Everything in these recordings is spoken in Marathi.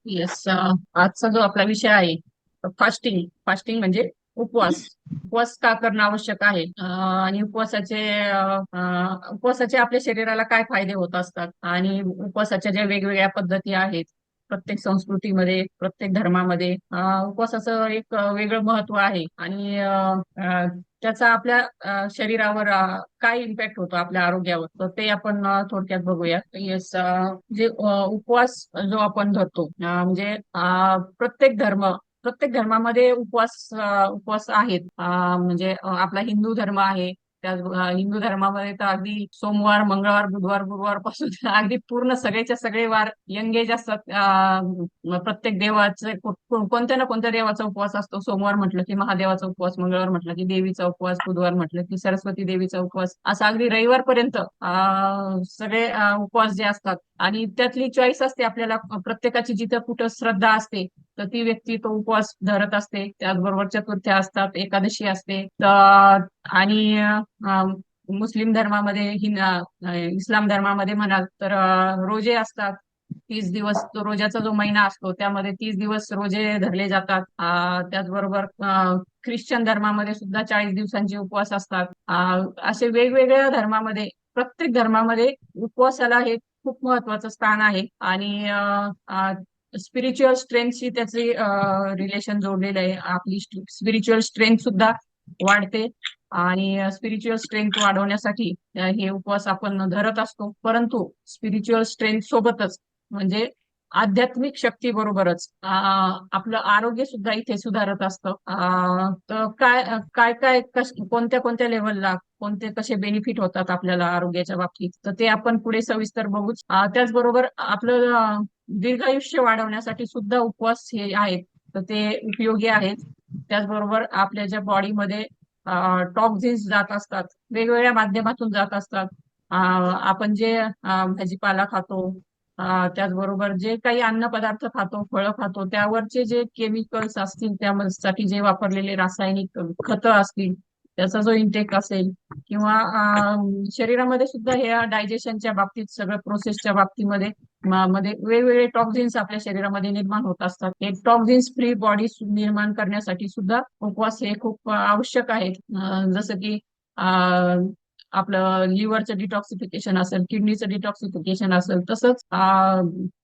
येस. आजचा जो आपला विषय आहे फास्टिंग. फास्टिंग म्हणजे उपवास. उपवास का करणं आवश्यक आहे, आणि उपवासाचे आपल्या शरीराला काय फायदे होत असतात, आणि उपवासाच्या ज्या वेगवेगळ्या पद्धती आहेत प्रत्येक संस्कृतीमध्ये, प्रत्येक धर्मामध्ये उपवासाचं एक वेगळं महत्व आहे. आणि त्याचा आपल्या शरीरावर काय इम्पॅक्ट होतो आपल्या आरोग्यावर, तर ते आपण थोडक्यात बघूया. येस. जे उपवास जो आपण धरतो, म्हणजे प्रत्येक धर्मामध्ये उपवास आहेत. म्हणजे आपला हिंदू धर्म आहे. त्या हिंदू धर्मामध्ये तर अगदी सोमवार, मंगळवार, बुधवार, गुरुवार पासून अगदी पूर्ण सगळेच्या सगळे वार यंगेज असतात. प्रत्येक देवाचे कोणत्या ना कोणत्या देवाचा उपवास असतो. सोमवार म्हटलं की महादेवाचा उपवास, मंगळवार म्हटलं की देवीचा उपवास, बुधवार म्हटलं की सरस्वती देवीचा उपवास, असा अगदी रविवारपर्यंत सगळे उपवास जे असतात. आणि त्यातली चॉईस असते आपल्याला, प्रत्येकाची जिथं कुठं श्रद्धा असते तर ती व्यक्ती तो उपवास धरत असते. त्याचबरोबर चतुर्थ्या असतात, एकादशी असते. आणि मुस्लिम धर्मामध्ये, इस्लाम धर्मामध्ये म्हणाल तर रोजे असतात. 30 दिवस तो रोजाचा जो महिना असतो त्यामध्ये 30 दिवस रोजे धरले जातात. त्याचबरोबर ख्रिश्चन धर्मामध्ये सुद्धा 40 दिवसांचे उपवास असतात. असे वेगवेगळ्या धर्मामध्ये, प्रत्येक धर्मामध्ये उपवासाला हे खूप महत्वाचं स्थान आहे. आणि स्पिरिच्युअल स्ट्रेंथशी त्याचे रिलेशन जोडलेलं आहे. आपली स्पिरिच्युअल स्ट्रेंथ सुद्धा वाढते. आणि स्पिरिच्युअल स्ट्रेंथ वाढवण्यासाठी हे उपवास आपण धरत असतो. परंतु स्पिरिच्युअल स्ट्रेंथ सोबतच, म्हणजे आध्यात्मिक शक्ती बरोबरच आपलं आरोग्य सुद्धा इथे सुधारत असतं. तर काय काय काय कोणत्या कोणत्या लेवलला कोणते कसे बेनिफिट होतात आपल्याला आरोग्याच्या बाबतीत, तर ते आपण पुढे सविस्तर बघूच. त्याचबरोबर आपलं दीर्घायुष्य वाढवण्यासाठी सुद्धा उपवास हे आहेत, तर ते उपयोगी आहेत. त्याचबरोबर आपल्या ज्या बॉडीमध्ये टॉक्झिन्स जात असतात, वेगवेगळ्या माध्यमातून जात असतात. आपण जे भाजीपाला खातो, त्याचबरोबर जे काही अन्न पदार्थ खातो, फळं खातो, त्यावरचे जे केमिकल्स असतील, त्यासाठी जे वापरलेले रासायनिक खतं असतील, त्याचा जो इंटेक असेल, किंवा शरीरामध्ये सुद्धा हे डायजेशनच्या बाबतीत, सगळं प्रोसेसच्या बाबतीमध्ये मध्ये वेगवेगळे टॉक्झिन्स आपल्या शरीरामध्ये निर्माण होत असतात. हे टॉक्झिन्स फ्री बॉडी निर्माण करण्यासाठी सुद्धा उपवास हे खूप आवश्यक आहे. जसं की आपलं लिव्हरचं डिटॉक्सिफिकेशन असेल, किडनीचं डिटॉक्सिफिकेशन असेल, तसंच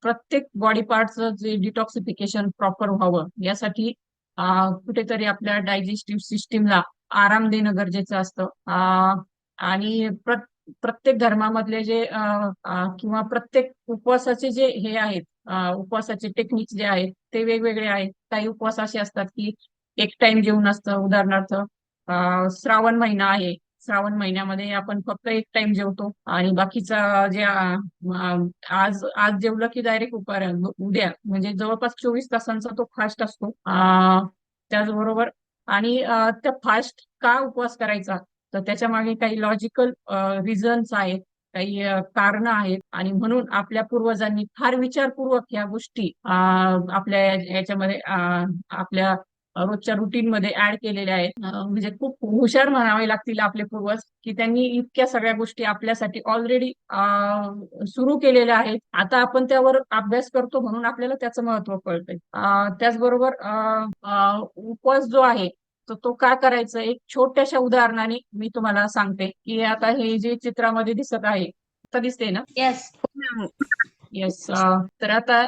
प्रत्येक बॉडी पार्टचं जे डिटॉक्सिफिकेशन प्रॉपर व्हावं यासाठी कुठेतरी आपल्या डायजेस्टिव्ह सिस्टीमला आराम देणं गरजेचं असतं. आणि प्रत्येक धर्मामधले जे किंवा प्रत्येक उपवासाचे जे हे आहेत, उपवासाचे टेक्निक्स जे आहेत ते वेगवेगळे आहेत. काही उपवास असे असतात की एक टाइम जेवण असतं. उदाहरणार्थ श्रावण महिना आहे. श्रावण महिन्यामध्ये आपण फक्त एक टाइम जेवतो, आणि बाकीचा जे आज आज जेवलं की डायरेक्ट उद्या, म्हणजे जवळपास 24 तासांचा तो फास्ट असतो. त्याचबरोबर, आणि त्या फास्ट का उपवास करायचा, तर त्याच्या मागे काही लॉजिकल रिझन्स आहेत, काही कारण आहेत. आणि म्हणून आपल्या पूर्वजांनी फार विचारपूर्वक ह्या गोष्टी आपल्या याच्यामध्ये आपल्या रोजच्या रुटीन मध्ये ऍड केलेल्या आहेत. म्हणजे खूप हुशार म्हणावे लागतील आपले पूर्वज, की त्यांनी इतक्या सगळ्या गोष्टी आपल्यासाठी ऑलरेडी सुरू केलेल्या आहेत. आता आपण त्यावर अभ्यास करतो म्हणून आपल्याला त्याचं महत्व कळतंय. त्याचबरोबर उपवास जो आहे तर तो का करायचा, एक छोट्याशा उदाहरणाने मी तुम्हाला सांगते. की आता हे जे चित्रामध्ये दिसत आहे, आता दिसते ना? येस. येस. तर आता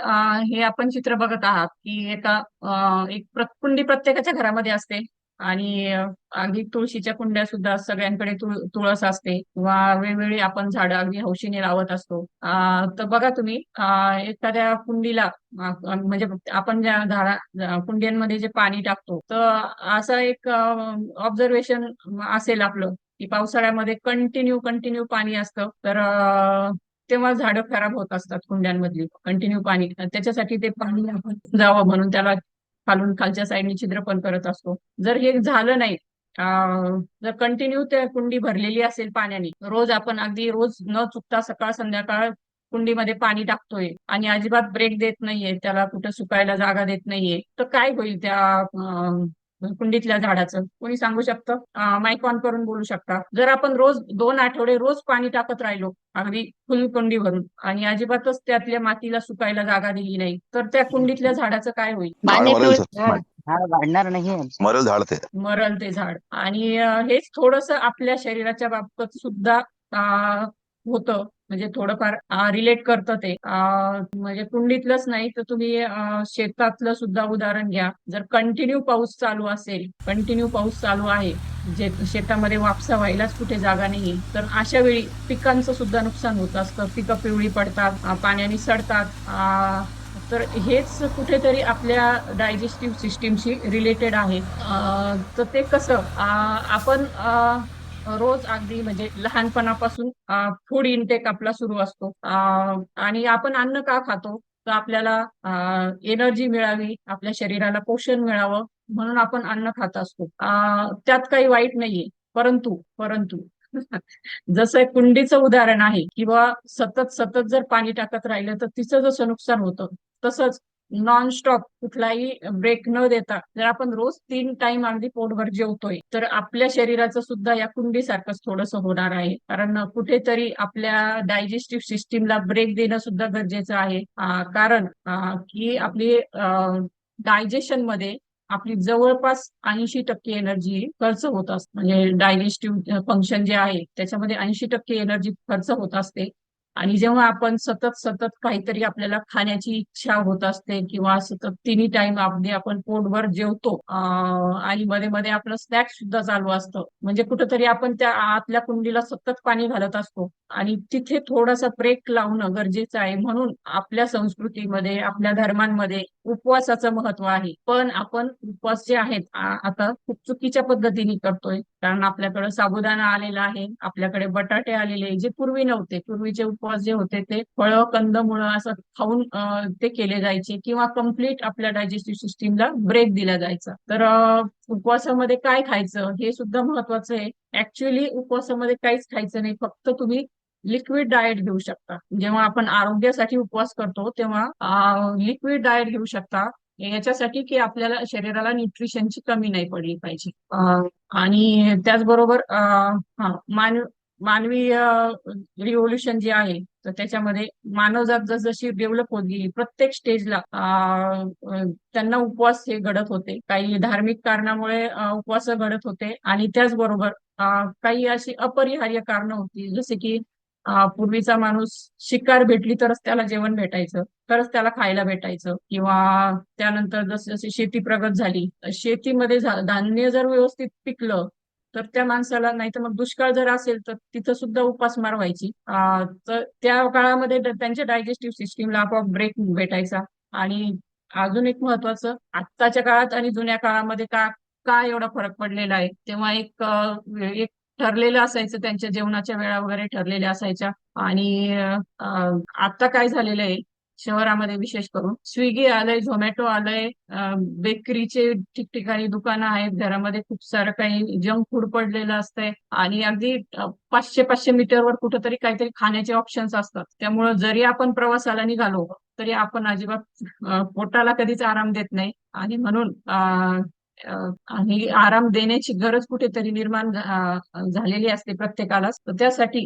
हे आपण चित्र बघत आहात की एक कुंडी प्रत्येकाच्या घरामध्ये असते. आणि अगदी तुळशीच्या कुंड्या सुद्धा सगळ्यांकडे तुळस असते, किंवा वेगवेगळी आपण झाडं अगदी हौशीने लावत असतो. तर बघा तुम्ही, एखाद्या कुंडीला म्हणजे आपण ज्या कुंड्यांमध्ये जे पाणी टाकतो, तर असं एक ऑब्झर्वेशन असेल आपलं, की पावसाळ्यामध्ये कंटिन्यू कंटिन्यू पाणी असतं. तर तेव्हा झाडं खराब होत असतात कुंड्यांमधली. कंटिन्यू पाणी, त्याच्यासाठी ते पाणी आपण जावं म्हणून त्याला खालच्या साईडने छिद्र पण करत असतो. जर हे झालं नाही, जर कंटिन्यू त्या कुंडी भरलेली असेल पाण्याने, रोज आपण अगदी रोज न चुकता सकाळ संध्याकाळ कुंडीमध्ये पाणी टाकतोय, आणि अजिबात ब्रेक देत नाहीये, त्याला कुठं सुकायला जागा देत नाहीये, तर काय होईल त्या कुंडीतल्या झाडाचं कोणी सांगू शकतं? माईक ऑन करून बोलू शकता. जर आपण रोज 2 आठवडे रोज पाणी टाकत राहिलो अगदी फुल कुंडी भरून आणि अजिबातच त्यातल्या मातीला सुकायला जागा दिली नाही, तर त्या कुंडीतल्या झाडाचं काय होईल? झाड मरेल पाण्याशिवाय सर. झाड वाढणार नाही. मरेल झाड ते. मरल ते झाड. आणि हेच थोडस आपल्या शरीराच्या बाबतीत सुद्धा होतं. म्हणजे थोडंफार रिलेट करतं ते. म्हणजे कुंडीतलंच नाही तर तुम्ही शेतातलं सुद्धा उदाहरण घ्या. जर कंटिन्यू पाऊस चालू असेल, कंटिन्यू पाऊस चालू आहे, जे शेतामध्ये वापसा व्हायलाच कुठे जागा नाही, तर अशा वेळी पिकांचं सुद्धा नुकसान होत असतं. पिकं पिवळी पडतात, पाण्याने सडतात. तर हेच कुठेतरी आपल्या डायजेस्टिव्ह सिस्टीमशी रिलेटेड आहे. तर ते कसं आपण रोज अगदी म्हणजे लहानपणापासून फूड इनटेक आपला सुरू असतो. आणि आपण अन्न का खातो? तर आपल्याला एनर्जी मिळावी, आपल्या शरीराला पोषण मिळावं म्हणून आपण अन्न खात असतो. त्यात काही वाईट नाहीये. परंतु परंतु जसं एक कुंडीचं उदाहरण आहे किंवा सतत सतत जर पाणी टाकत राहिलं तर तिचं जसं नुकसान होतं, तसंच नॉनस्टॉप कुठलाही ब्रेक न देता जर आपण रोज 3 टाइम अगदी पोटभर जेवतोय तर आपल्या शरीराचं सुद्धा या कुंडीसारखंच थोडंसं होणार आहे. कारण कुठेतरी आपल्या डायजेस्टिव्ह सिस्टीमला ब्रेक देणं सुद्धा गरजेचं आहे. कारण की आपली डायजेशन मध्ये आपली जवळपास 80% एनर्जी खर्च होत असते. म्हणजे डायजेस्टिव्ह फंक्शन जे आहे त्याच्यामध्ये 80% एनर्जी खर्च होत असते. आणि जेव्हा आपण सतत सतत काहीतरी आपल्याला खाण्याची इच्छा होत असते किंवा सतत 3 टाइम अगदी आपण पोटभर जेवतो आणि मध्ये मध्ये आपलं स्नॅक्स सुद्धा चालू असतं, म्हणजे कुठेतरी आपण त्या आतल्या कुंडीला सतत पाणी घालत असतो आणि तिथे थोडासा ब्रेक लावणं गरजेचं आहे. म्हणून आपल्या संस्कृतीमध्ये, आपल्या धर्मांमध्ये उपवासाचं महत्व आहे. पण आपण उपवास जे आहेत आता खूप चुकीच्या पद्धतीने करतोय. कारण आपल्याकडे साबुदाणा आलेला आहे, आपल्याकडे बटाटे आलेले जे पूर्वी नव्हते. पूर्वीचे उपवास जे होते ते फळं कंदमुळं असं खाऊन ते केले जायचे किंवा कम्प्लीट आपल्या डायजेस्टिव्ह सिस्टीमला ब्रेक दिला जायचा. तर उपवासामध्ये काय खायचं हे सुद्धा महत्वाचं आहे. ऍक्च्युली उपवासामध्ये काहीच खायचं नाही, फक्त तुम्ही लिक्विड डाएट घेऊ शकता. जेव्हा आपण आरोग्यासाठी उपवास करतो तेव्हा लिक्विड डाएट घेऊ शकता, याच्यासाठी की आपल्याला शरीराला न्यूट्रिशनची कमी नाही पडली पाहिजे. आणि त्याचबरोबर मानवी रिव्होल्युशन जे आहे तर त्याच्यामध्ये मानवजात जसजशी डेव्हलप होत गेली प्रत्येक स्टेजला त्यांना उपवास हे घडत होते. काही धार्मिक कारणामुळे उपवास घडत होते आणि त्याचबरोबर काही अशी अपरिहार्य कारणं होती, जसे की पूर्वीचा माणूस शिकार भेटली तरच त्याला जेवण भेटायचं, तरच त्याला खायला भेटायचं. किंवा त्यानंतर जसे जशी शेती प्रगत झाली, शेतीमध्ये धान्य जर व्यवस्थित पिकलं तर त्या माणसाला, नाही तर मग दुष्काळ जर असेल तर तिथं सुद्धा उपासमार व्हायची. तर त्या काळामध्ये त्यांच्या डायजेस्टिव्ह सिस्टीमला आपोआप ब्रेक भेटायचा. आणि अजून एक महत्वाचं, आत्ताच्या काळात आणि जुन्या काळामध्ये का का एवढा फरक पडलेला आहे? तेव्हा एक ठरलेलं असायचं, त्यांच्या जेवणाच्या वेळा वगैरे ठरलेल्या असायच्या. आणि आता काय झालेलं आहे, शहरामध्ये विशेष करून स्विगी आलंय, झोमॅटो आलंय, बेकरीचे ठिकठिकाणी दुकानं आहेत, घरामध्ये खूप सारं काही जंक फूड पडलेलं असतंय आणि अगदी 500-500 मीटरवर कुठेतरी काहीतरी खाण्याचे ऑप्शन्स असतात. त्यामुळं जरी आपण प्रवासाला निघालो तरी आपण अजिबात पोटाला कधीच आराम देत नाही. आणि म्हणून आणि आराम देण्याची गरज कुठेतरी निर्माण झालेली असते प्रत्येकालाच. तर त्यासाठी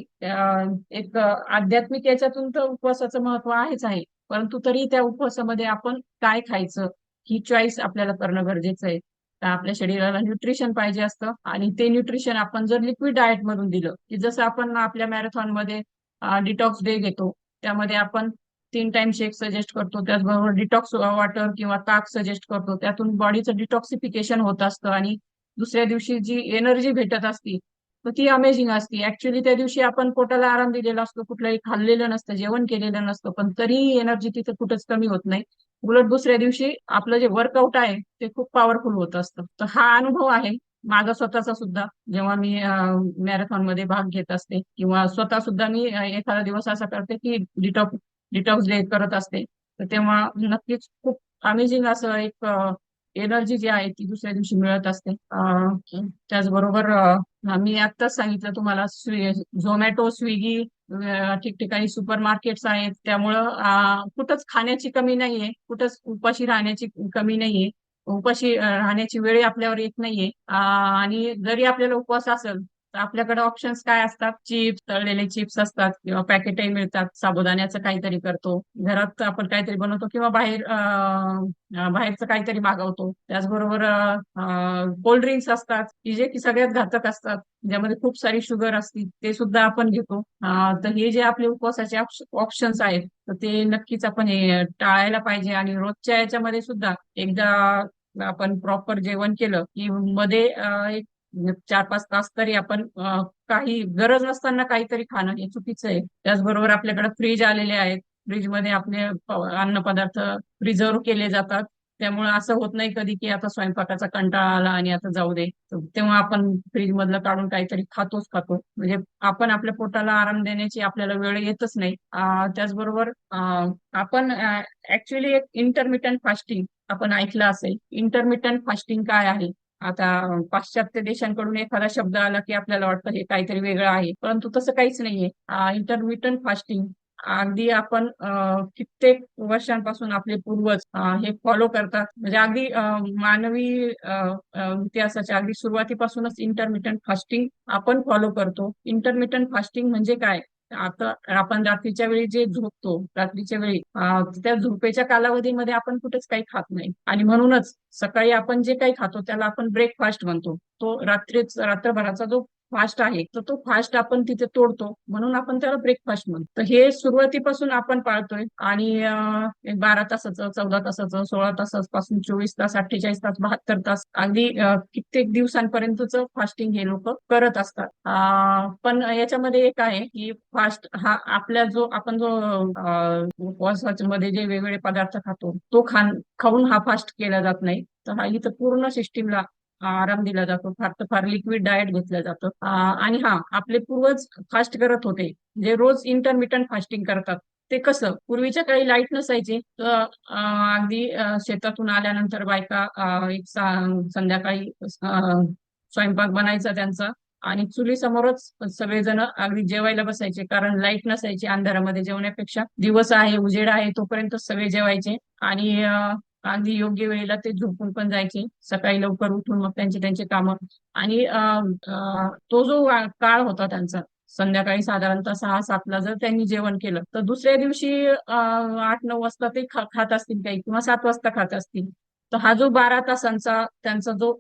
एक आध्यात्मिक याच्यातून तर उपवासाचं महत्व आहेच आहे, परंतु तरी त्या उपवासामध्ये आपण काय खायचं ही चॉईस आपल्याला करणं गरजेचं आहे. तर आपल्या शरीराला न्यूट्रिशन पाहिजे असतं आणि ते न्यूट्रिशन आपण जर लिक्विड डाएट मधून दिलं, की जसं आपण आपल्या मॅरेथॉन मध्ये डिटॉक्स डे घेतो, त्यामध्ये आपण 3 टाइम शेक सजेस्ट करतो, त्याचबरोबर डिटॉक्स वॉटर किंवा ताक सजेस्ट करतो. त्यातून बॉडीचं डिटॉक्सिफिकेशन होत असतं आणि दुसऱ्या दिवशी जी एनर्जी भेटत असती तर ती अमेझिंग असते. ऍक्च्युली त्या दिवशी आपण पोटाला आराम दिलेला असतो, कुठलंही खाल्लेलं नसतं, जेवण केलेलं नसतं, पण तरीही एनर्जी तिथे कुठंच कमी होत नाही. उलट दुसऱ्या दिवशी आपलं जे वर्कआउट आहे ते खूप पॉवरफुल होत असतं. तर हा अनुभव आहे माझा स्वतःचा सुद्धा, जेव्हा मी मॅरेथॉन मध्ये भाग घेत असते किंवा स्वतः सुद्धा मी एखादा दिवस असा करते की डिटॉक्स डे करत असते, तर तेव्हा नक्कीच खूप अमेझिंग असं एक एनर्जी जी आहे ती दुसऱ्या दिवशी मिळत असते. त्याचबरोबर मी आत्ताच सांगितलं तुम्हाला, झोमॅटो, स्विगी, ठिकठिकाणी सुपर मार्केट्स आहेत, त्यामुळं कुठंच खाण्याची कमी नाहीये, कुठंच उपाशी राहण्याची कमी नाहीये. उपाशी राहण्याची वेळ आपल्यावर येत नाहीये. आणि जरी आपल्याला उपवास असेल तर आपल्याकडे ऑप्शन्स काय असतात, चिप्स, तळलेले चिप्स असतात किंवा पॅकेटही मिळतात, साबुदाण्याचं काहीतरी करतो, घरात आपण काहीतरी बनवतो किंवा बाहेरचं काहीतरी मागवतो. त्याचबरोबर कोल्ड ड्रिंक्स असतात की जे की सगळ्यात घातक असतात, ज्यामध्ये खूप सारी शुगर असते, ते सुद्धा आपण घेतो. तर हे जे आपले उपवासाचे ऑप्शन्स आहेत तर ते नक्कीच आपण हे टाळायला पाहिजे. आणि रोजच्या याच्यामध्ये सुद्धा एकदा आपण प्रॉपर जेवण केलं की मध्ये एक 4-5 तास तरी आपण काही गरज नसताना काहीतरी खाणं हे चुकीचं आहे. त्याचबरोबर आपल्याकडे फ्रीज आलेले आहेत, फ्रीजमध्ये आपले अन्न पदार्थ प्रिझर्व केले जातात. त्यामुळे असं होत नाही कधी की आता स्वयंपाकाचा कंटाळा आला आणि आता जाऊ दे, तर तेव्हा आपण फ्रीज मधलं काढून काहीतरी खातो. म्हणजे आपण आपल्या पोटाला आराम देण्याची आपल्याला वेळ येतच नाही. त्याचबरोबर आपण ऍक्च्युली एक इंटरमिटंट फास्टिंग आपण ऐकलं असेल. इंटरमिटंट फास्टिंग काय आहे? आता पाश्चात्य देशांकडून एखादा शब्द आला की आपल्याला वाटतं हे काहीतरी वेगळं आहे, परंतु तसं काहीच नाहीये. इंटरमिटंट फास्टिंग अगदी आपण कित्येक वर्षांपासून आपले पूर्वज हे फॉलो करतात. म्हणजे अगदी मानवी इतिहासाच्या अगदी सुरुवातीपासूनच इंटरमिटंट फास्टिंग आपण फॉलो करतो. इंटरमिटंट फास्टिंग म्हणजे काय? आता आपण रात्रीच्या वेळी जे झोपतो, रात्रीच्या वेळी त्या झोपेच्या कालावधीमध्ये आपण कुठेच काही खात नाही, आणि म्हणूनच सकाळी आपण जे काही खातो त्याला आपण ब्रेकफास्ट म्हणतो. तो रात्रभराचा जो फास्ट आहे तर तो फास्ट आपण तिथे तोडतो, म्हणून आपण त्याला ब्रेकफास्ट म्हणतो. तर हे सुरुवातीपासून आपण पाळतोय. आणि एक 12 तासाचं, 14 तासाचं, 16 तासापासून 24 तास, 48 तास, 72 तास, अगदी कित्येक दिवसांपर्यंतच फास्टिंग हे लोक करत असतात. पण याच्यामध्ये एक आहे की फास्ट हा आपल्या जो उपवासाच्या मध्ये जे वेगवेगळे पदार्थ खातो तो खाऊन हा फास्ट केला जात नाही. तर हा इथं पूर्ण सिस्टीमला आराम दिला जातो. फार तर फार लिक्विड डाएट घेतलं जातं. आणि हा आपले पूर्वज फास्ट करत होते, जे रोज इंटरमिटंट फास्टिंग करतात. ते कसं, पूर्वीच्या काळी लाईट नसायची तर अगदी शेतातून आल्यानंतर बायका संध्याकाळी स्वयंपाक बनायचा त्यांचा, आणि चुली समोरच सगळेजण अगदी जेवायला बसायचे, कारण लाईट नसायची. अंधारामध्ये जेवण्यापेक्षा दिवस आहे, उजेड आहे तोपर्यंत सगळे जेवायचे. आणि अगदी योग्य वेळेला ते झोपून पण जायचे, सकाळी लवकर उठून मग त्यांचे त्यांचे कामं. आणि तो जो काळ होता त्यांचा, संध्याकाळी साधारणतः 6-7 ला जर त्यांनी जेवण केलं तर दुसऱ्या दिवशी 8-9 वाजता ते खात असतील काही, किंवा 7 वाजता खात असतील. तर हा जो 12 तासांचा त्यांचा जो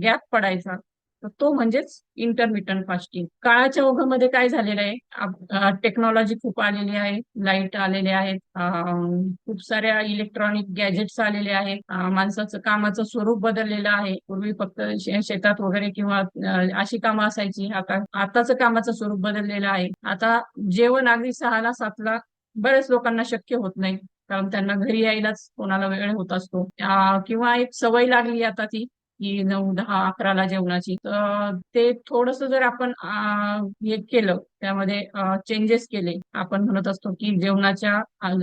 गॅप पडायचा, तर तो म्हणजेच इंटरमिटंट फास्टिंग. काळाच्या ओघामध्ये काय झालेलं आहे, टेक्नॉलॉजी खूप आलेली आहे, लाईट आलेले आहेत, खूप साऱ्या इलेक्ट्रॉनिक गॅजेट्स आलेले आहेत, माणसाचं कामाचं स्वरूप बदललेलं आहे. पूर्वी फक्त शेतात वगैरे किंवा अशी कामं असायची, आताचं कामाचं स्वरूप बदललेलं आहे. आता जेवण अगदी 6-7ला बऱ्याच लोकांना शक्य होत नाही, कारण त्यांना घरी यायलाच कोणाला वेळ होत असतो, किंवा एक सवय लागली आता ती की 9-10-11ला जेवणाची. तर ते थोडस जर आपण हे केलं, त्यामध्ये चेंजेस केले. आपण म्हणत असतो की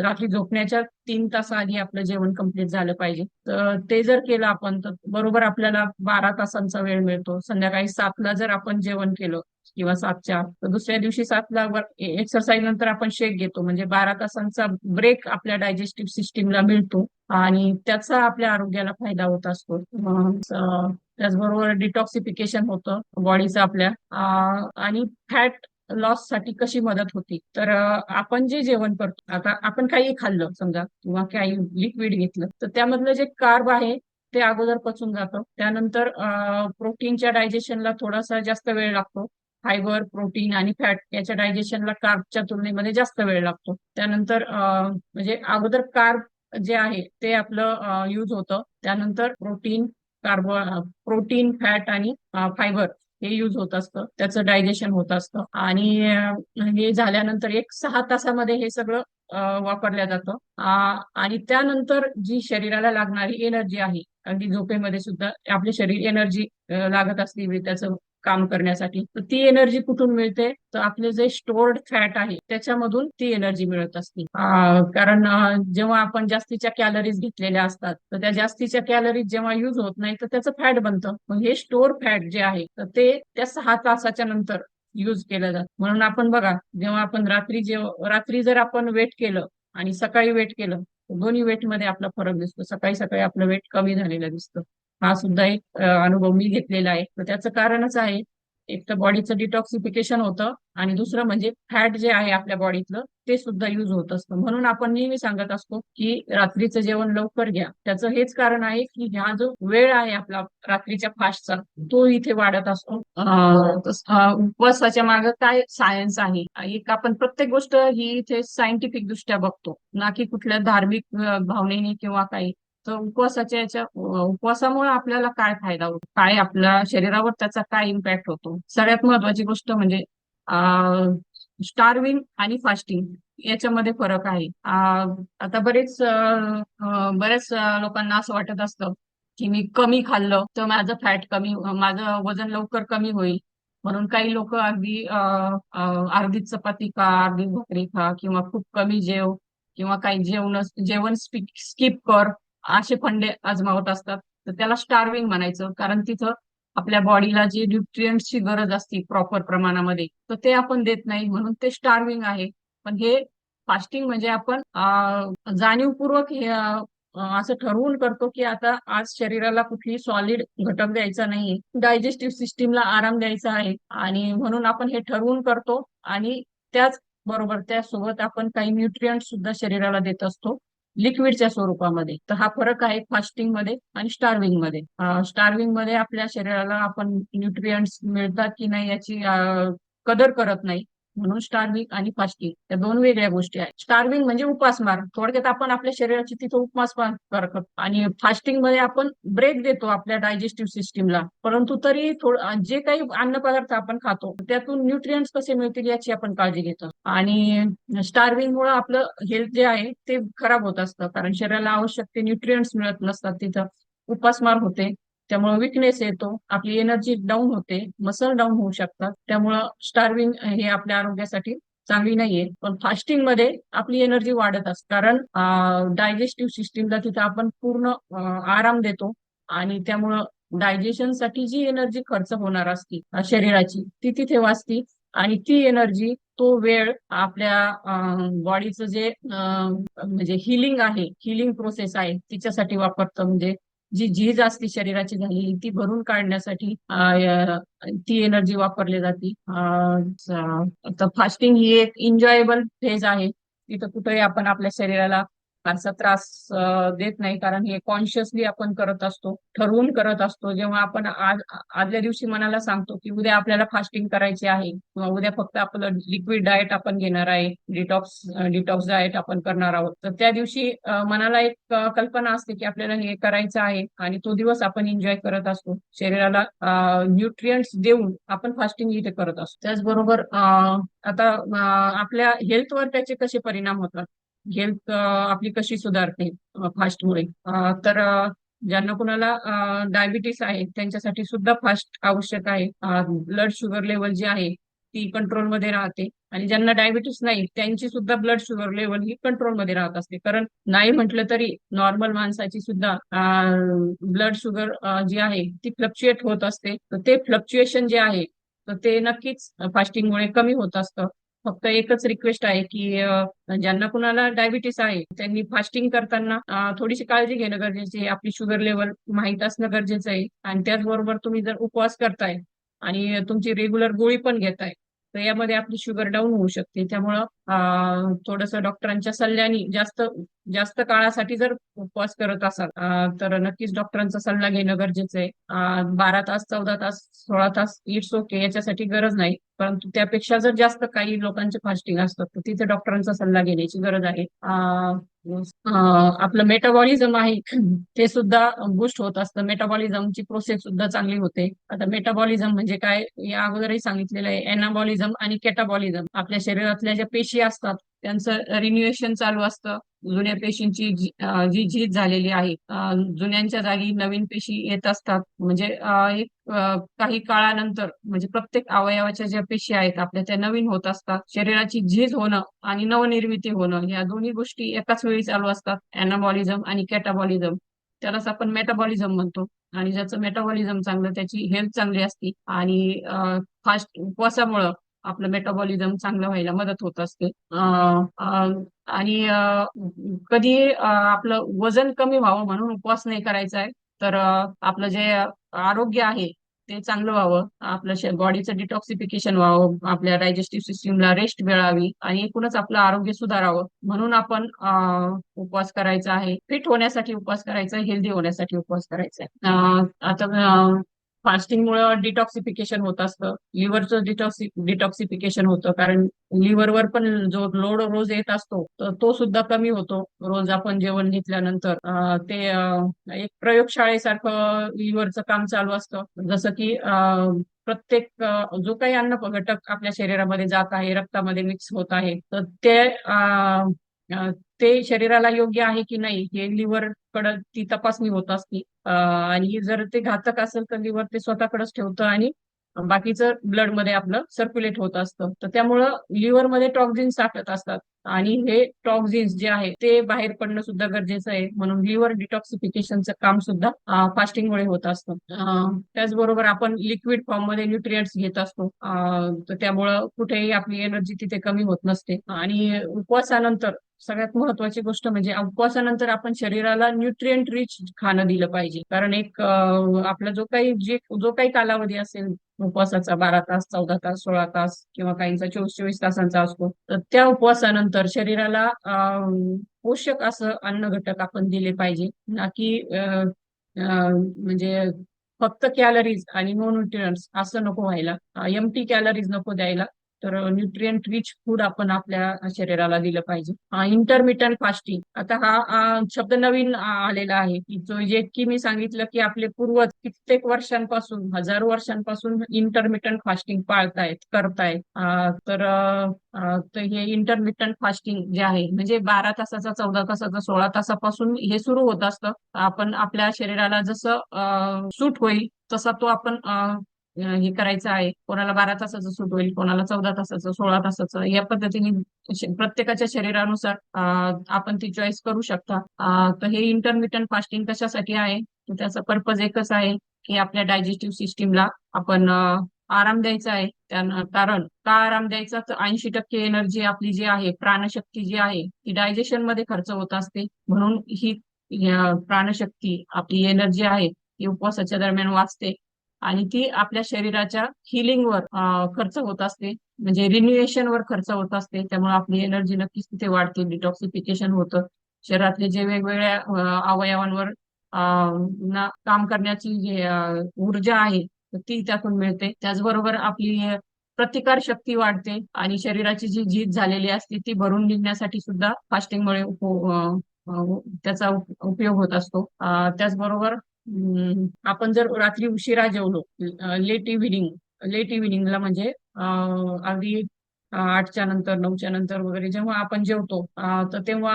रात्री झोपण्याच्या 3 तास आधी आपलं जेवण कम्प्लीट झालं पाहिजे. तर ते जर केलं आपण तर बरोबर आपल्याला 12 तासांचा वेळ मिळतो. संध्याकाळी 7ला जर आपण जेवण केलं किंवा 7च्या, तर दुसऱ्या दिवशी 7ला एक्सरसाइज नंतर आपण शेक घेतो, म्हणजे 12 तासांचा ब्रेक आपल्या डायजेस्टिव्ह सिस्टीमला मिळतो, आणि त्याचा आपल्या आरोग्याला फायदा होत असतो. त्याचबरोबर डिटॉक्सिफिकेशन होतं बॉडीचं आपल्या. आणि फॅट लॉस साठी कशी मदत होती, तर आपण जे जेवण करतो, आता आपण काही खाल्लं समजा किंवा काही लिक्विड घेतलं, तर त्यामधलं जे कार्ब आहे ते अगोदर पचून जातं. त्यानंतर प्रोटीनच्या डायजेशनला थोडासा जास्त वेळ लागतो. फायबर, प्रोटीन आणि फॅट याच्या डायजेशनला कार्बच्या तुलनेमध्ये जास्त वेळ लागतो. त्यानंतर म्हणजे अगोदर कार्ब जे आहे ते आपलं यूज होतं, त्यानंतर प्रोटीन, फॅट आणि फायबर हे यूज होत असतं, त्याचं डायजेशन होत असतं. आणि हे झाल्यानंतर एक 6 तासामध्ये हे सगळं वापरल्या जातं. आणि त्यानंतर जी शरीराला लागणारी एनर्जी आहे, अगदी झोपेमध्ये सुद्धा आपले शरीर एनर्जी लागत असते त्याचं काम करण्यासाठी, तर ती एनर्जी कुठून मिळते, तर आपले जे स्टोर्ड फॅट आहे त्याच्यामधून ती एनर्जी मिळत असते. कारण जेव्हा आपण जास्तीच्या कॅलरीज घेतलेल्या असतात तर त्या जास्तीच्या कॅलरीज जेव्हा युज होत नाही तर त्याचं फॅट बनतं. मग हे स्टोर फॅट जे आहे तर ते त्या 6 तासाच्या नंतर युज केलं जातं. म्हणून आपण बघा, जेव्हा आपण रात्री जर आपण वेट केलं आणि सकाळी वेट केलं तर दोन्ही वेट मध्ये आपला फरक दिसतो. सकाळी सकाळी आपलं वेट कमी झालेलं दिसतं. हा सुद्धा एक अनुभव मी घेतलेला आहे. तर त्याचं कारणच आहे, एक तर बॉडीचं डिटॉक्सिफिकेशन होतं आणि दुसरं म्हणजे फॅट जे आहे आपल्या बॉडीतलं ते सुद्धा युज होत असतं. म्हणून आपण नेहमी सांगत असतो की रात्रीचं जेवण लवकर घ्या. त्याचं हेच कारण आहे की हा जो वेळ आहे आपला रात्रीच्या फास्टचा तो इथे वाढत असतो. उपवासाच्या मागे काय सायन्स आहे, एक आपण प्रत्येक गोष्ट ही इथे सायंटिफिक दृष्ट्या बघतो, ना की कुठल्या धार्मिक भावनेने किंवा काही. तर उपवासामुळे आपल्याला काय फायदा होतो, काय आपल्या शरीरावर त्याचा काय इम्पॅक्ट होतो. सगळ्यात महत्वाची गोष्ट म्हणजे स्टार्विंग आणि फास्टिंग याच्यामध्ये फरक आहे. आता बरेच लोकांना असं वाटत असतं की मी कमी खाल्लं तर माझं फॅट कमी, माझं वजन लवकर कमी होईल. म्हणून काही लोक अगदी अर्धी चपाती खा, अर्धी भाकरी खा, किंवा खूप कमी जेव, किंवा काही जेवण स्किप कर, असे फंडे आजमावत असतात. तर त्याला स्टार्विंग म्हणायचं, कारण तिथं आपल्या बॉडीला जी न्यूट्रिएंट्सची गरज असते प्रॉपर प्रमाणामध्ये तर ते आपण देत नाही, म्हणून ते स्टार्विंग आहे. पण हे फास्टिंग म्हणजे आपण जाणीवपूर्वक हे असं ठरवून करतो की आता आज शरीराला कुठली सॉलिड घटक द्यायचा नाही, डायजेस्टिव्ह सिस्टीमला आराम द्यायचा आहे, आणि म्हणून आपण हे ठरवून करतो. आणि त्याच बरोबर त्यासोबत आपण काही न्यूट्रिएंट सुद्धा शरीराला देत असतो लिक्विडच्या स्वरूपामध्ये. तर हा फरक आहे फास्टिंग मध्ये आणि स्टार्विंग मध्ये. स्टार्विंग मध्ये आपल्या शरीराला आपण न्यूट्रिएंट्स मिळतात की नाही याची कदर करत नाही, म्हणून स्टार्विंग आणि फास्टिंग या दोन वेगळ्या गोष्टी आहेत. स्टार्विंग म्हणजे उपासमार, थोडक्यात आपण आपल्या शरीराची तिथं उपासमार करतो, आणि फास्टिंग मध्ये आपण ब्रेक देतो आपल्या डायजेस्टिव्ह सिस्टीमला. परंतु तरी जे काही अन्न पदार्थ आपण खातो त्यातून न्यूट्रिएंट्स कसे मिळतील याची आपण काळजी घेतो. आणि स्टार्विंग मुळे आपलं हेल्थ जे आहे ते खराब होत असतं, कारण शरीराला आवश्यक ते न्यूट्रिएंट्स मिळत नसतात तिथं. उपासमार होते, त्यामुळे विकनेस येतो, आपली एनर्जी डाऊन होते, मसल डाऊन होऊ शकतात. त्यामुळं स्टार्विंग हे आपल्या आरोग्यासाठी चांगली नाहीये. पण फास्टिंग मध्ये आपली एनर्जी वाढत असते, कारण डायजेस्टिव्ह सिस्टीमला तिथं आपण पूर्ण आराम देतो, आणि त्यामुळं डायजेशन साठी जी एनर्जी खर्च होणार असती शरीराची ती तिथे वाचती. आणि ती एनर्जी, तो वेळ आपल्या बॉडीचं जे म्हणजे हिलिंग आहे, हिलिंग प्रोसेस आहे तिच्यासाठी वापरतं. म्हणजे जी झीज असते शरीराची झालेली ती भरून काढण्यासाठी ती एनर्जी वापरली जाते. तर फास्टिंग ही एक एन्जॉयबल फेज आहे, तिथं कुठेही आपण आपल्या शरीराला फारसा त्रास देत नाही, कारण हे कॉन्शियसली आपण करत असतो, ठरवून करत असतो. जेव्हा आपण आदल्या दिवशी मनाला सांगतो की उद्या आपल्याला फास्टिंग करायची आहे, किंवा उद्या फक्त आपलं लिक्विड डाएट आपण घेणार आहे, डिटॉक्स डिटॉक्स डाएट आपण करणार आहोत, तर त्या दिवशी मनाला एक कल्पना असते की आपल्याला हे करायचं आहे, आणि तो दिवस आपण एन्जॉय करत असतो. शरीराला न्यूट्रिएंट्स देऊन आपण फास्टिंग इथे करत असतो. त्याचबरोबर आता आपल्या हेल्थवर त्याचे कसे परिणाम होतात, हेल्थ आपली कशी सुधारते फास्टमुळे. तर ज्यांना कुणाला डायबिटीस आहे त्यांच्यासाठी सुद्धा फास्ट आवश्यक आहे. ब्लड शुगर लेवल जी आहे ती कंट्रोलमध्ये राहते, आणि ज्यांना डायबिटीस नाही त्यांची सुद्धा ब्लड शुगर लेवल ही कंट्रोलमध्ये राहत असते. कारण नाही म्हटलं तरी नॉर्मल माणसाची सुद्धा ब्लड शुगर जी आहे ती फ्लक्च्युएट होत असते. तर ते फ्लक्च्युएशन जे आहे तर ते नक्कीच फास्टिंगमुळे कमी होत असतं. फक्त एकच रिक्वेस्ट आहे की ज्यांना कुणाला डायबिटीस आहे त्यांनी फास्टिंग करताना थोडीशी काळजी घेणं गरजेचं आहे. आपली शुगर लेवल माहीत असणं गरजेचं आहे. आणि त्याचबरोबर तुम्ही जर उपवास करताय आणि तुमची रेग्युलर गोळी पण घेताय तर यामध्ये आपली शुगर डाऊन होऊ शकते. त्यामुळं थोडंसं डॉक्टरांच्या सल्ल्याने जास्त जास्त काळासाठी जर उपवास करत असाल तर नक्कीच डॉक्टरांचा सल्ला घेणं गरजेचं आहे. 12 तास, 14 तास, 16 तास इट्स ओके, याच्यासाठी गरज नाही. परंतु त्यापेक्षा जर जास्त काही लोकांचे फास्टिंग असतात तर तिथे डॉक्टरांचा सल्ला घेण्याची गरज आहे. आपलं मेटाबॉलिझम आहे ते सुद्धा बूस्ट होत असतं, मेटाबॉलिझमची प्रोसेस सुद्धा चांगली होते. आता मेटाबॉलिझम म्हणजे काय, या अगोदरही सांगितलेलं आहे. एनाबॉलिझम आणि केटाबॉलिझम, आपल्या शरीरातल्या ज्या पेशी असतात त्यांचं रिन्युएशन चालू असतं. जुन्या पेशींची जी झीज झालेली आहे, जुन्यांच्या जागी नवीन पेशी येत असतात. म्हणजे काही काळानंतर म्हणजे प्रत्येक अवयवाच्या ज्या पेशी आहेत आपल्या त्या नवीन होत असतात. शरीराची झीज होणं आणि नवनिर्मिती होणं या दोन्ही गोष्टी एकाच वेळी चालू असतात, अनाबॉलिझम आणि कॅटाबॉलिझम. त्यालाच आपण मेटाबॉलिझम म्हणतो. आणि ज्याचं मेटाबॉलिझम चांगलं त्याची हेल्थ चांगली असते. आणि फास्ट उपवासामुळं आपलं मेटाबॉलिझम चांगलं व्हायला मदत होत असते. आणि कधी आपलं वजन कमी व्हावं म्हणून उपवास नाही करायचा आहे, तर आपलं जे आरोग्य आहे ते चांगलं व्हावं, आपलं बॉडीचं डिटॉक्सिफिकेशन व्हावं, आपल्या डायजेस्टिव्ह सिस्टीमला रेस्ट मिळावी आणि एकूणच आपलं आरोग्य सुधारावं म्हणून आपण उपवास करायचा आहे. फिट होण्यासाठी उपवास करायचा आहे, हेल्दी होण्यासाठी उपवास करायचा आहे. आता फास्टिंगमुळे डिटॉक्सिफिकेशन होत असतं, लिव्हरचं डिटॉक्सिफिकेशन होतं, कारण लिव्हरवर पण जो लोड रोज येत असतो तर तो सुद्धा कमी होतो रोज आपण जेवण घेतल्यानंतर. ते एक प्रयोगशाळेसारखं लिव्हरचं काम चालू असतं. जसं की प्रत्येक जो काही अन्न घटक आपल्या शरीरामध्ये जात आहे, रक्तामध्ये मिक्स होत आहे, तर ते शरीराला योग्य आहे की नाही हे लिव्हर कडे ती तपासणी होत असते. आणि जर ते घातक असेल तर लिव्हर ते स्वतःकडेच ठेवतं आणि बाकीचं ब्लड मध्ये आपलं सर्क्युलेट होत असतं. तर त्यामुळं लिव्हर मध्ये टॉक्झिन्स साठत असतात आणि हे टॉक्झिन्स जे आहे ते बाहेर पडणं सुद्धा गरजेचं आहे, म्हणून लिव्हर डिटॉक्सिफिकेशनचं काम सुद्धा फास्टिंगमुळे होत असतं. त्याचबरोबर आपण लिक्विड फॉर्म मध्ये न्यूट्रिएंट्स घेत असतो, तर त्यामुळं कुठेही आपली एनर्जी तिथे कमी होत नसते. आणि उपवासानंतर सगळ्यात महत्वाची गोष्ट म्हणजे उपवासानंतर आपण शरीराला न्यूट्रिएंट रिच खाणं दिलं पाहिजे, कारण एक आपला जो काही कालावधी असेल उपवासाचा, 12 तास, 14 तास, 16 तास किंवा काहींचा 24-24 तासांचा असतो, तर त्या उपवासानंतर शरीराला पोषक असं अन्न घटक आपण दिले पाहिजे, ना की म्हणजे फक्त कॅलरीज आणि नो न्यूट्रियंट्स असं नको व्हायला, एम्प्टी कॅलरीज नको द्यायला. तर न्यूट्रिएंट रिच फूड आपण आपल्या शरीराला दिलं पाहिजे. इंटरमिटंट फास्टिंग, आता हा शब्द नवीन आलेला आहे, की जो जे की मी सांगितलं की आपले पूर्वज कित्येक वर्षांपासून, हजारो वर्षांपासून इंटरमिटंट फास्टिंग पाळतायत, करतायत. तर हे इंटरमिटंट फास्टिंग जे आहे म्हणजे 12 तासाचा, 14 तासाचा, 16 तासापासून हे सुरू होत असतं. आपण आपल्या शरीराला जसं सूट होईल तसा तो आपण हे करायचं आहे. कोणाला 12 तासाचं सूट होईल, कोणाला 14 तासाचं, 16 तासाचं, या पद्धतीने प्रत्येकाच्या शरीरानुसार आपण ती चॉईस करू शकता. तर हे इंटरमिटंट फास्टिंग कशासाठी आहे, तर त्याचा पर्पज एकच आहे की आपल्या डायजेस्टिव्ह सिस्टीमला आपण आराम द्यायचा आहे. त्यानं कारण का आराम द्यायचा, तर 80% एनर्जी आपली जी आहे, प्राणशक्ती जी आहे, ती डायजेशन मध्ये खर्च होत असते, म्हणून ही प्राणशक्ती आपली एनर्जी आहे ती उपवासाच्या दरम्यान वाचते आणि ती आपल्या शरीराच्या हिलिंगवर खर्च होत असते, म्हणजे रिन्युएशन वर खर्च होत असते. त्यामुळे आपली एनर्जी नक्कीच तिथे वाढते, डिटॉक्सिफिकेशन होतं, शरीरातले जे वेगवेगळ्या अवयवांवर काम करण्याची जी ऊर्जा आहे तर ती त्यातून मिळते. त्याचबरोबर आपली प्रतिकार शक्ती वाढते आणि शरीराची जी झीज झालेली असते ती भरून निघण्यासाठी सुद्धा फास्टिंगमुळे त्याचा उपयोग होत असतो. त्याचबरोबर आपण जर रात्री उशिरा जेवलो, लेट इव्हिनिंगला म्हणजे अगदी 8च्या नंतर, 9च्या नंतर वगैरे जेव्हा आपण जेवतो, तर तेव्हा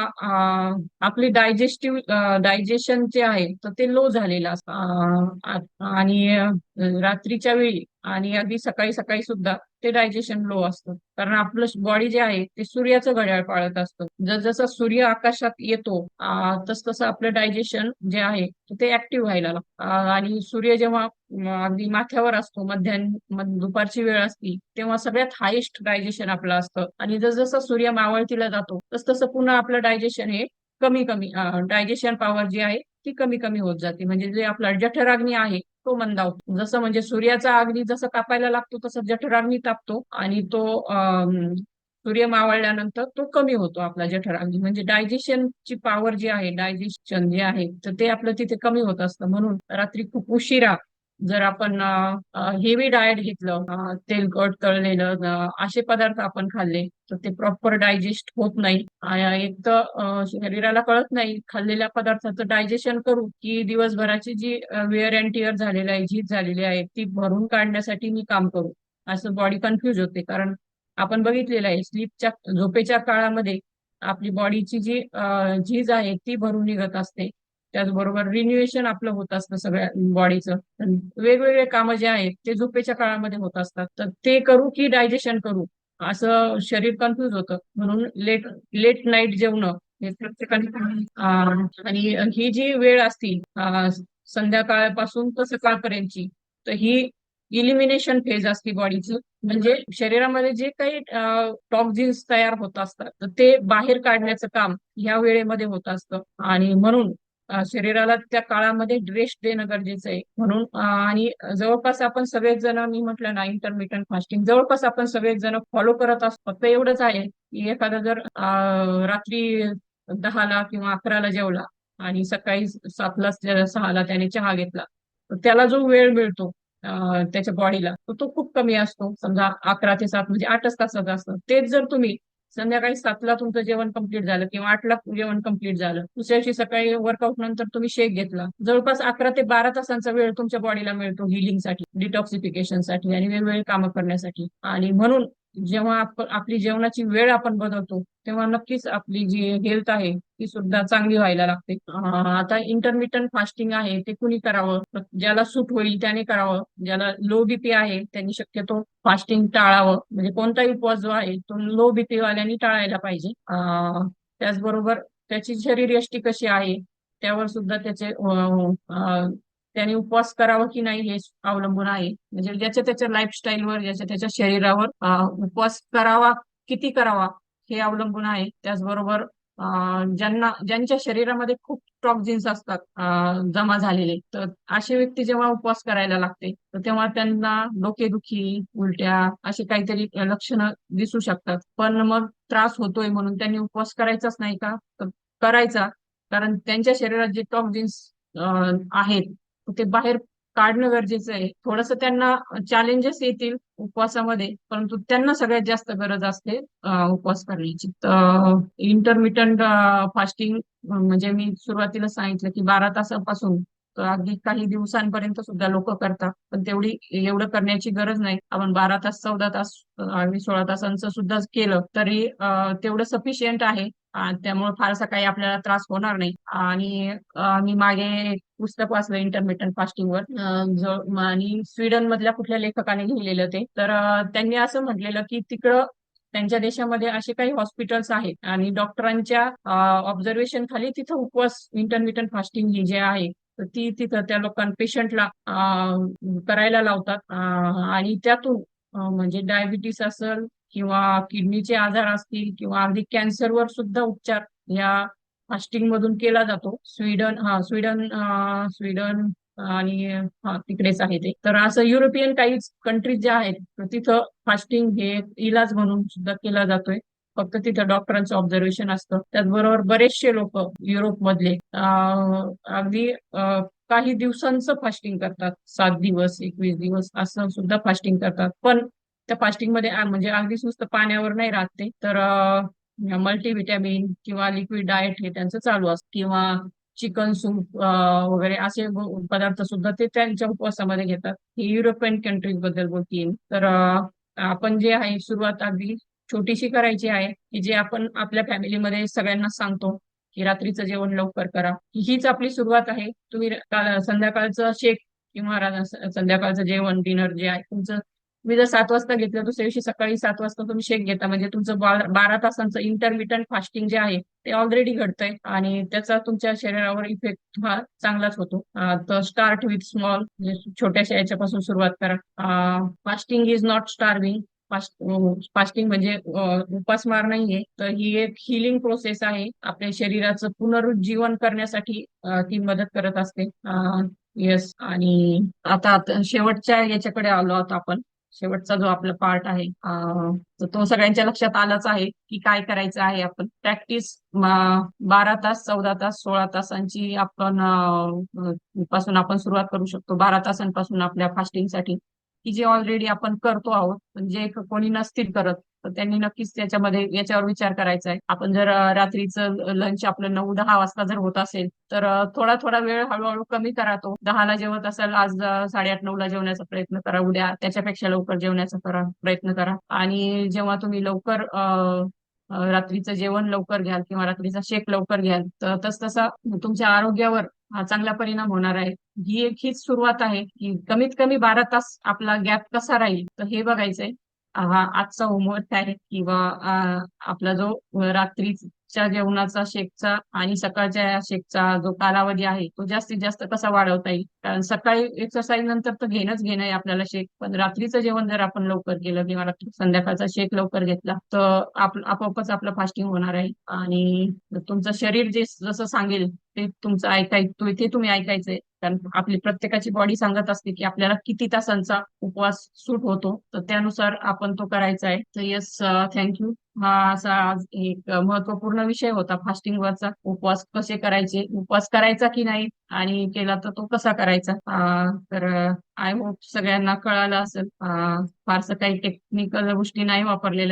आपली डायजेशन जे आहे तर ते लो झालेलं असतं. आणि रात्रीच्या वेळी आणि अगदी सकाळी सकाळी सुद्धा ते डायजेशन लो असतं, कारण आपलं बॉडी जे आहे ते सूर्याचं घड्याळ पाळत असतं. जसं सूर्य आकाशात येतो तस तसं आपलं डायजेशन जे आहे ते ऍक्टिव्ह व्हायला लागतं. आणि सूर्य जेव्हा अगदी माथ्यावर असतो, दुपारची वेळ असती, तेव्हा सगळ्यात हायेस्ट डायजेशन आपलं असतं. आणि जसं सूर्य मावळतीला जातो तस तसं पुन्हा आपलं डायजेशन हे कमी कमी, डायजेशन पॉवर जी आहे ती कमी कमी होत जाते, म्हणजे जे आपला जठराग्नी आहे तो मंदावतो. जसं म्हणजे सूर्याचा अग्नी जसं तापायला लागतो तसं जठराग्नी तापतो आणि तो सूर्य मावळल्यानंतर तो कमी होतो आपला जठराग्नी, म्हणजे डायजेशनची पॉवर जी आहे, डायजेशन जे आहे तर ते आपलं तिथे कमी होत असतं. म्हणून रात्री खूप उशिरा जर आपण हेवी डाएट घेतलं, तेलकट तळलेलं असे पदार्थ आपण खाल्ले, तर ते प्रॉपर डायजेस्ट होत नाही. एक तर शरीराला कळत नाही खाल्लेल्या पदार्थाचं डायजेशन करू की दिवसभराची जी वेअर अँड टिअर झालेली आहे, झीज झालेली आहे, ती भरून काढण्यासाठी मी काम करू, असं बॉडी कन्फ्युज होते. कारण आपण बघितलेलं आहे झोपेच्या काळामध्ये आपली बॉडीची जी झीज आहे ती भरून निघत असते. त्याचबरोबर रिन्युएशन आपलं होत असतं सगळ्या बॉडीचं. वेगवेगळे कामं जे आहेत ते झोपेच्या काळामध्ये होत असतात, तर ते करू की डायजेशन करू असं शरीर कन्फ्युज होतं. म्हणून लेट लेट नाईट जेवणं हे प्रत्येकाने आणि ही जी वेळ असती संध्याकाळपासून तर सकाळपर्यंतची, तर ही इलिमिनेशन फेज असते बॉडीची. म्हणजे शरीरामध्ये जे काही टॉक्झिन्स तयार होत असतात तर ते बाहेर काढण्याचं काम ह्या वेळेमध्ये होत असतं. आणि म्हणून शरीराला त्या काळामध्ये रेस्ट देणं गरजेचं आहे. म्हणून आणि जवळपास आपण सगळेच जण, मी म्हटलं ना इंटरमिटंट फास्टिंग जवळपास आपण सगळेच जण फॉलो करत असतो. फक्त एवढंच आहे की एखादा जर रात्री 10ला किंवा 11ला जेवला आणि सकाळी 7ला 6ला त्याने चहा घेतला, तर त्याला जो वेळ मिळतो त्याच्या बॉडीला तो खूप कमी असतो. समजा 11 ते 7 म्हणजे 8च तासाचा असतं. तेच जर तुम्ही संध्याकाळी 7ला तुमचं जेवण कंप्लीट झालं किंवा 8ला जेवण कंप्लीट झालं, दुसऱ्या दिवशी सकाळी वर्कआउट नंतर तुम्ही शेक घेतला, जवळपास 11 ते 12 तासांचा वेळ तुमच्या बॉडीला मिळतो हिलिंगसाठी, डिटॉक्सिफिकेशनसाठी आणि वेगवेगळे कामं करण्यासाठी. आणि म्हणून जेव्हा आपली जेवणाची वेळ आपण बदलतो तेव्हा नक्कीच आपली जी हेल्थ आहे ती सुद्धा चांगली व्हायला लागते. आता इंटरमिटंट फास्टिंग आहे ते कुणी करावं, ज्याला सूट होईल त्याने करावं. ज्याला लो बीपी आहे त्यांनी शक्यतो फास्टिंग टाळावं. म्हणजे कोणताही उपवास जो आहे तो लो बीपी वाल्यांनी टाळायला पाहिजे. त्याचबरोबर त्याची शरीरयष्टी कशी आहे त्यावर सुद्धा त्याने उपवास करावा की नाही हे अवलंबून आहे. म्हणजे ज्याच्या त्याच्या लाईफस्टाईलवर, ज्याच्या त्याच्या शरीरावर उपवास करावा किती करावा हे अवलंबून आहे. त्याचबरोबर ज्यांच्या शरीरामध्ये खूप टॉक्झिन्स असतात जमा झालेले, तर अशी व्यक्ती जेव्हा उपवास करायला लागते तर तेव्हा त्यांना डोकेदुखी, उलट्या अशी काहीतरी लक्षणं दिसू शकतात. पण मग त्रास होतोय म्हणून त्यांनी उपवास करायचाच नाही का? तर करायचा. कारण त्यांच्या शरीरात जे टॉक्झिन्स आहेत ते बाहेर काढणं गरजेचं आहे. थोडस त्यांना चॅलेंजेस येतील उपवासामध्ये, परंतु त्यांना सगळ्यात जास्त गरज असते उपवास करण्याची. तर इंटरमिटंट फास्टिंग म्हणजे मी सुरुवातीला सांगितलं की 12 तासापासून तर अगदी काही दिवसांपर्यंत सुद्धा लोक करतात. पण एवढं करण्याची गरज नाही. आपण 12 तास, 14 तास आणि 16 तासांचं सुद्धा केलं तरी तेवढं सफिशियंट आहे. त्यामुळे फारसा काही आपल्याला त्रास होणार नाही. आणि मी मागे एक पुस्तक वाचलं इंटरमिटंट फास्टिंगवर, आणि स्वीडन मधल्या कुठल्या लेखकाने लिहिलेलं ते. तर त्यांनी असं म्हटलेलं की तिकडं त्यांच्या देशामध्ये असे काही हॉस्पिटल्स आहेत आणि डॉक्टरांच्या ऑब्झर्वेशन खाली तिथं उपवास इंटरमिटंट फास्टिंग ही जे आहे तर ती तिथं त्या पेशंटला करायला लावतात. आणि त्यातून म्हणजे डायबिटीस असेल किंवा किडनीचे आजार असतील किंवा अगदी कॅन्सरवर सुद्धा उपचार या फास्टिंग मधून केला जातो. स्वीडन आणि तिकडेच आहे ते. तर असं युरोपियन काही कंट्रीज ज्या आहेत तर तिथं फास्टिंग हे एक इलाज म्हणून सुद्धा केला जातोय. फक्त तिथं डॉक्टरांचं ऑब्झर्वेशन असतं. त्याचबरोबर बरेचसे लोक युरोप मधले अगदी काही दिवसांचं फास्टिंग करतात. 7 दिवस, 21 दिवस असं सुद्धा फास्टिंग करतात. पण त्या फास्टिंग मध्ये म्हणजे अगदी नुसतं पाण्यावर नाही राहत ते, तर मल्टीव्हिटॅमिन किंवा लिक्विड डाएट हे त्यांचं चालू असतं. किंवा चिकन सूप वगैरे असे पदार्थ सुद्धा ते त्यांच्या उपवासामध्ये घेतात. ही युरोपियन कंट्रीज बद्दल बोलतीये. तर आपण जे आहे सुरुवात अगदी छोटीशी करायची आहे की जे आपण आपल्या फॅमिलीमध्ये सगळ्यांना सांगतो की रात्रीचं जेवण लवकर करा. हीच आपली सुरुवात आहे. तुम्ही संध्याकाळचं शेक किंवा संध्याकाळचं जेवण, डिनर जे आहे तुमचं, तुम्ही जर 7 वाजता घेतलं दुसऱ्या दिवशी सकाळी 7 वाजता तुम्ही शेक घेता म्हणजे तुमचं 12 तासांचं इंटरमिटंट फास्टिंग जे आहे ते ऑलरेडी घडतंय आणि त्याचा तुमच्या शरीरावर इफेक्ट हा चांगलाच होतो. तर स्टार्ट विथ स्मॉल, म्हणजे छोट्याशा याच्यापासून सुरुवात करा. Fasting is not starving. Fasting म्हणजे उपासमार नाहीये, तर ही एक हिलिंग प्रोसेस आहे. आपल्या शरीराचं पुनरुज्जीवन करण्यासाठी ती मदत करत असते. येस. आणि आता शेवटच्या याच्याकडे आलो आहोत आपण. शेवटचा जो आपला पार्ट आहे तर तो सगळ्यांच्या लक्षात आलाच आहे की काय करायचं आहे. आपण प्रॅक्टिस 12 तास, 14 तास, 16 तासांची आपण पासून आपण सुरुवात करू शकतो. 12 तासांपासून आपल्या फास्टिंगसाठी की जे ऑलरेडी आपण करतो आहोत. जे कोणी नसतील करत तर त्यांनी नक्कीच याच्यावर विचार करायचा आहे. आपण जर रात्रीचं लंच आपलं 9-10 वाजता जर होत असेल तर थोडा थोडा वेळ हळूहळू कमी करा. तो 10ला जेवत असाल आज 8:30-9ला जेवण्याचा प्रयत्न करा. उद्या त्याच्यापेक्षा लवकर जेवण्याचा प्रयत्न करा. आणि जेव्हा तुम्ही लवकर रात्रीचं जेवण लवकर घ्याल किंवा रात्रीचा शेक लवकर घ्याल तर तसतसा तुमच्या आरोग्यावर हा चांगला परिणाम होणार आहे. हीच सुरुवात आहे की कमीत कमी 12 तास आपला गॅप कसा राहील तर हे बघायचंय. हा आजचा होमवर्क आहे किंवा आपला जो रात्रीच्या जेवणाचा शेकचा आणि सकाळच्या शेकचा जो कालावधी आहे तो जास्तीत जास्त कसा वाढवता येईल. कारण सकाळी एक्सरसाइज नंतर तर घेणं आहे आपल्याला शेक, पण रात्रीचं जेवण जर आपण लवकर केलं किंवा संध्याकाळचा शेक लवकर घेतला तर आपोआपच आपलं फास्टिंग होणार आहे. आणि तुमचं शरीर जे जसं सांगेल ते तुमचं ते तुम्ही ऐकायचंय. कारण आपली प्रत्येकाची बॉडी सांगत असते की आपल्याला किती तासांचा उपवास सूट होतो, तर त्यानुसार आपण तो करायचा आहे. तर येस, थँक्यू. हा असा आज एक महत्वपूर्ण विषय होता फास्टिंग वरचा. उपवास कसे करायचे, उपवास करायचा की नाही, आणि केला तर तो कसा करायचा. तर आय होप सगळ्यांना कळालं असेल. फारसं काही टेक्निकल गोष्टी नाही वापरलेल्या.